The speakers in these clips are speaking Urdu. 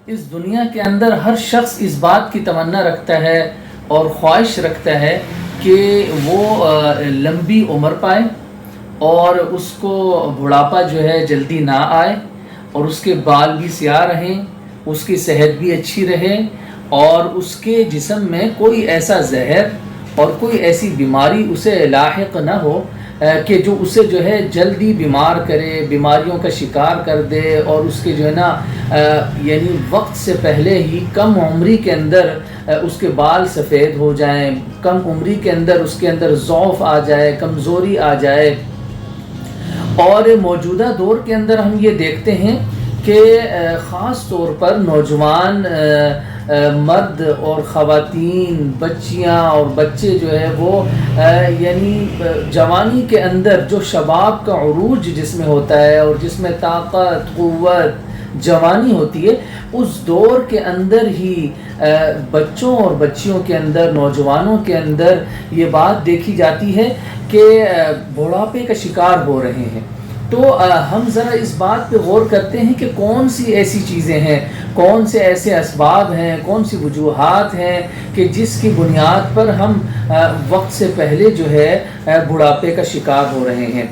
اس دنیا کے اندر ہر شخص اس بات کی تمنا رکھتا ہے اور خواہش رکھتا ہے کہ وہ لمبی عمر پائے اور اس کو بڑھاپا جو ہے جلدی نہ آئے اور اس کے بال بھی سیاہ رہیں، اس کی صحت بھی اچھی رہے اور اس کے جسم میں کوئی ایسا زہر اور کوئی ایسی بیماری اسے لاحق نہ ہو کہ جو اسے جو ہے جلدی بیمار کرے، بیماریوں کا شکار کر دے اور اس کے جو ہے نا یعنی وقت سے پہلے ہی کم عمری کے اندر اس کے بال سفید ہو جائیں، کم عمری کے اندر اس کے اندر ضعف آ جائے، کمزوری آ جائے۔ اور موجودہ دور کے اندر ہم یہ دیکھتے ہیں کہ خاص طور پر نوجوان مرد اور خواتین، بچیاں اور بچے جو ہے وہ یعنی جوانی کے اندر جو شباب کا عروج جس میں ہوتا ہے اور جس میں طاقت، قوت، جوانی ہوتی ہے، اس دور کے اندر ہی بچوں اور بچیوں کے اندر، نوجوانوں کے اندر یہ بات دیکھی جاتی ہے کہ بڑھاپے کا شکار ہو رہے ہیں۔ تو ہم ذرا اس بات پہ غور کرتے ہیں کہ کون سی ایسی چیزیں ہیں، کون سے ایسے اسباب ہیں، کون سی وجوہات ہیں کہ جس کی بنیاد پر ہم وقت سے پہلے جو ہے بڑھاپے کا شکار ہو رہے ہیں۔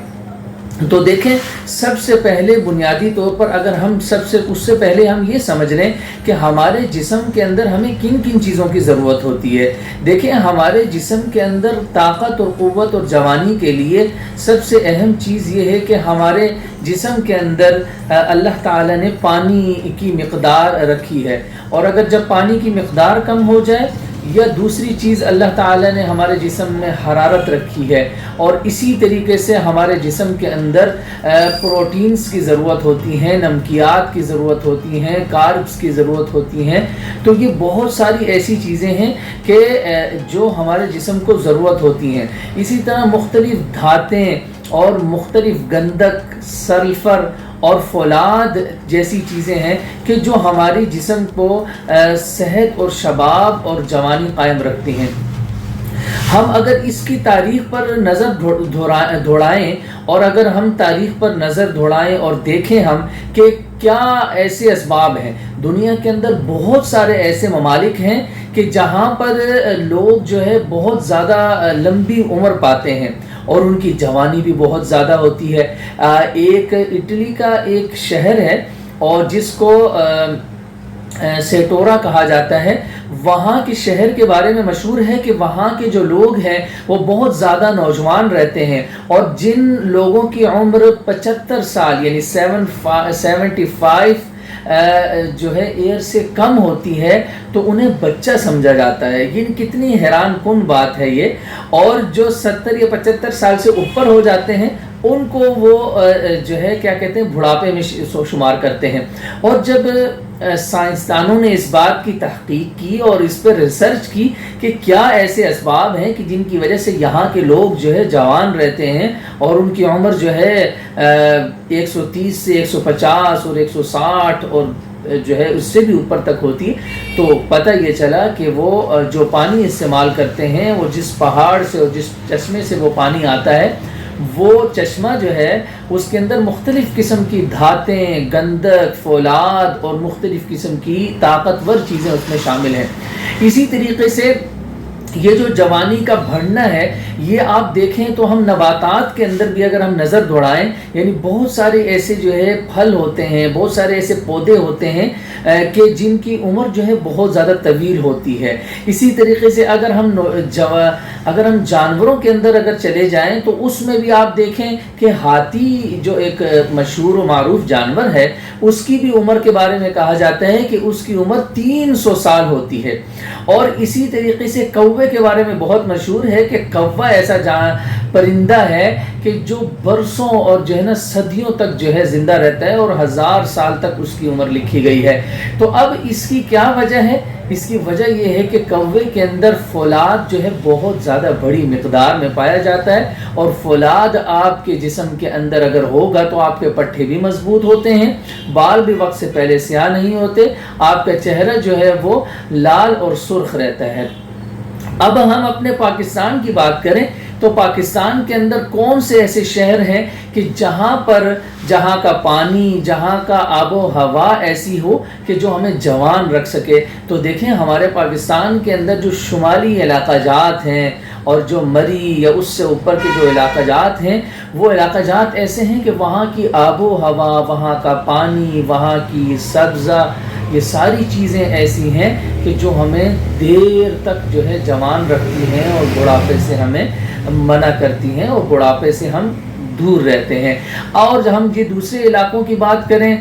تو دیکھیں، سب سے پہلے بنیادی طور پر اگر ہم اس سے پہلے ہم یہ سمجھ لیں کہ ہمارے جسم کے اندر ہمیں کن کن چیزوں کی ضرورت ہوتی ہے۔ دیکھیں، ہمارے جسم کے اندر طاقت اور قوت اور جوانی کے لیے سب سے اہم چیز یہ ہے کہ ہمارے جسم کے اندر اللہ تعالیٰ نے پانی کی مقدار رکھی ہے، اور اگر جب پانی کی مقدار کم ہو جائے، یا دوسری چیز اللہ تعالیٰ نے ہمارے جسم میں حرارت رکھی ہے، اور اسی طریقے سے ہمارے جسم کے اندر پروٹینز کی ضرورت ہوتی ہیں، نمکیات کی ضرورت ہوتی ہیں، کاربز کی ضرورت ہوتی ہیں۔ تو یہ بہت ساری ایسی چیزیں ہیں کہ جو ہمارے جسم کو ضرورت ہوتی ہیں۔ اسی طرح مختلف دھاتیں اور مختلف گندک، سلفر اور فولاد جیسی چیزیں ہیں کہ جو ہماری جسم کو صحت اور شباب اور جوانی قائم رکھتی ہیں۔ ہم اگر اس کی تاریخ پر نظر دوڑائیں اور اگر ہم تاریخ پر نظر دوڑائیں اور دیکھیں ہم کہ کیا ایسے اسباب ہیں، دنیا کے اندر بہت سارے ایسے ممالک ہیں کہ جہاں پر لوگ جو ہے بہت زیادہ لمبی عمر پاتے ہیں اور ان کی جوانی بھی بہت زیادہ ہوتی ہے۔ ایک اٹلی کا ایک شہر ہے اور جس کو سیٹورا کہا جاتا ہے، وہاں کے شہر کے بارے میں مشہور ہے کہ وہاں کے جو لوگ ہیں وہ بہت زیادہ نوجوان رہتے ہیں، اور جن لوگوں کی عمر 75 سال یعنی 75 جو ہے ایئر سے کم ہوتی ہے تو انہیں بچہ سمجھا جاتا ہے۔ یہ کتنی حیران کن بات ہے یہ۔ اور جو 70 یا 75 سال سے اوپر ہو جاتے ہیں ان کو وہ جو ہے کیا کہتے ہیں، بڑھاپے میں شمار کرتے ہیں۔ اور جب سائنسدانوں نے اس بات کی تحقیق کی اور اس پر ریسرچ کی کہ کیا ایسے اسباب ہیں کہ جن کی وجہ سے یہاں کے لوگ جو ہے جوان رہتے ہیں اور ان کی عمر جو ہے 130 سے 150 اور 160 اور جو ہے اس سے بھی اوپر تک ہوتی، تو پتہ یہ چلا کہ وہ جو پانی استعمال کرتے ہیں، وہ جس پہاڑ سے اور جس چشمے سے وہ پانی آتا ہے، وہ چشمہ جو ہے اس کے اندر مختلف قسم کی دھاتیں، گندک، فولاد اور مختلف قسم کی طاقتور چیزیں اس میں شامل ہیں۔ اسی طریقے سے یہ جو جوانی کا بڑھنا ہے، یہ آپ دیکھیں تو ہم نباتات کے اندر بھی اگر ہم نظر دوڑائیں، یعنی بہت سارے ایسے جو ہے پھل ہوتے ہیں، بہت سارے ایسے پودے ہوتے ہیں کہ جن کی عمر جو ہے بہت زیادہ طویل ہوتی ہے۔ اسی طریقے سے اگر ہم جانوروں کے اندر اگر چلے جائیں تو اس میں بھی آپ دیکھیں کہ ہاتھی جو ایک مشہور و معروف جانور ہے، اس کی بھی عمر کے بارے میں کہا جاتا ہے کہ اس کی عمر 300 سال ہوتی ہے۔ اور اسی طریقے سے کوے کے بارے میں بہت مشہور ہے کہ کوا ایسا پرندہ ہے کہ جو برسوں اور جو ہے نا صدیوں تک جو ہے زندہ رہتا ہے اور 1000 سال تک اس کی عمر لکھی گئی ہے۔ تو اب اس کی کیا وجہ ہے؟ اس کی وجہ یہ ہے کہ کوے کے اندر فولاد جو ہے بہت زیادہ بڑی مقدار میں پایا جاتا ہے، اور فولاد آپ کے جسم کے اندر اگر ہوگا تو آپ کے پٹھے بھی مضبوط ہوتے ہیں، بال بھی وقت سے پہلے سیاہ نہیں ہوتے، آپ کا چہرہ جو ہے وہ لال اور سرخ رہتا ہے۔ اب ہم اپنے پاکستان کی بات کریں تو پاکستان کے اندر کون سے ایسے شہر ہیں کہ جہاں کا پانی، جہاں کا آب و ہوا ایسی ہو کہ جو ہمیں جوان رکھ سکے؟ تو دیکھیں ہمارے پاکستان کے اندر جو شمالی علاقہ جات ہیں اور جو مری یا اس سے اوپر کے جو علاقہ جات ہیں، وہ علاقہ جات ایسے ہیں کہ وہاں کی آب و ہوا، وہاں کا پانی، وہاں کی سبزہ، یہ ساری چیزیں ایسی ہیں کہ جو ہمیں دیر تک جو ہے جوان رکھتی ہیں اور بڑھاپے سے ہمیں منع کرتی ہیں اور بڑھاپے سے ہم دور رہتے ہیں۔ اور جب ہم یہ دوسرے علاقوں کی بات کریں،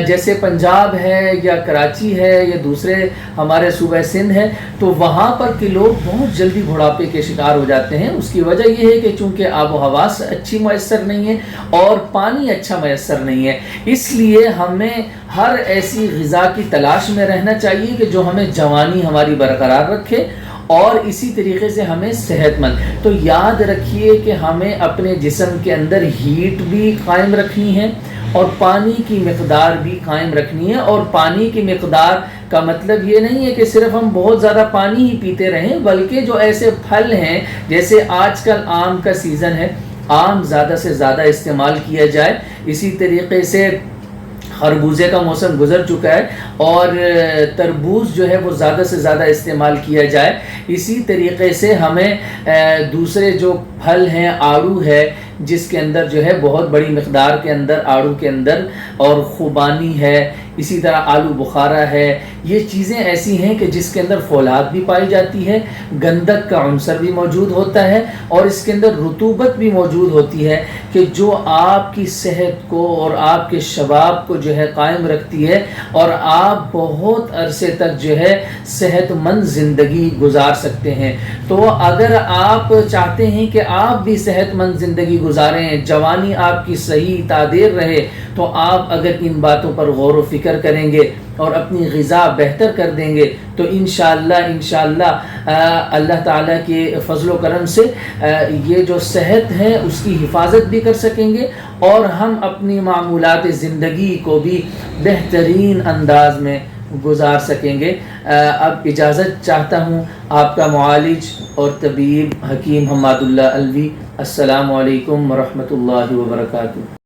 جیسے پنجاب ہے یا کراچی ہے یا دوسرے ہمارے صوبہ سندھ ہے، تو وہاں پر کے لوگ بہت جلدی بڑھاپے کے شکار ہو جاتے ہیں۔ اس کی وجہ یہ ہے کہ چونکہ آب و ہوا اچھی میسر نہیں ہے اور پانی اچھا میسر نہیں ہے، اس لیے ہمیں ہر ایسی غذا کی تلاش میں رہنا چاہیے کہ جو ہمیں جوانی ہماری برقرار رکھے اور اسی طریقے سے ہمیں صحت مند۔ تو یاد رکھیے کہ ہمیں اپنے جسم کے اندر ہیٹ بھی قائم رکھنی ہے اور پانی کی مقدار بھی قائم رکھنی ہے۔ اور پانی کی مقدار کا مطلب یہ نہیں ہے کہ صرف ہم بہت زیادہ پانی ہی پیتے رہیں، بلکہ جو ایسے پھل ہیں، جیسے آج کل آم کا سیزن ہے، آم زیادہ سے زیادہ استعمال کیا جائے۔ اسی طریقے سے خربوزے کا موسم گزر چکا ہے اور تربوز جو ہے وہ زیادہ سے زیادہ استعمال کیا جائے۔ اسی طریقے سے ہمیں دوسرے جو پھل ہیں، آڑو ہے جس کے اندر جو ہے بہت بڑی مقدار کے اندر آڑو کے اندر، اور خوبانی ہے، اسی طرح آلو بخارا ہے، یہ چیزیں ایسی ہیں کہ جس کے اندر فولاد بھی پائی جاتی ہے، گندک کا عنصر بھی موجود ہوتا ہے اور اس کے اندر رطوبت بھی موجود ہوتی ہے کہ جو آپ کی صحت کو اور آپ کے شباب کو جو ہے قائم رکھتی ہے اور آپ بہت عرصے تک جو ہے صحت مند زندگی گزار سکتے ہیں۔ تو اگر آپ چاہتے ہیں کہ آپ بھی صحت مند زندگی گزاریں، جوانی آپ کی صحیح تعدیر رہے، تو آپ اگر ان باتوں پر غور و فکر کریں گے اور اپنی غذا بہتر کر دیں گے تو انشاءاللہ اللہ تعالیٰ کے فضل و کرم سے یہ جو صحت ہے اس کی حفاظت بھی کر سکیں گے اور ہم اپنی معمولات زندگی کو بھی بہترین انداز میں گزار سکیں گے۔ اب اجازت چاہتا ہوں آپ کا معالج اور طبیب حکیم حماد اللہ علوی۔ السلام علیکم ورحمۃ اللہ وبرکاتہ۔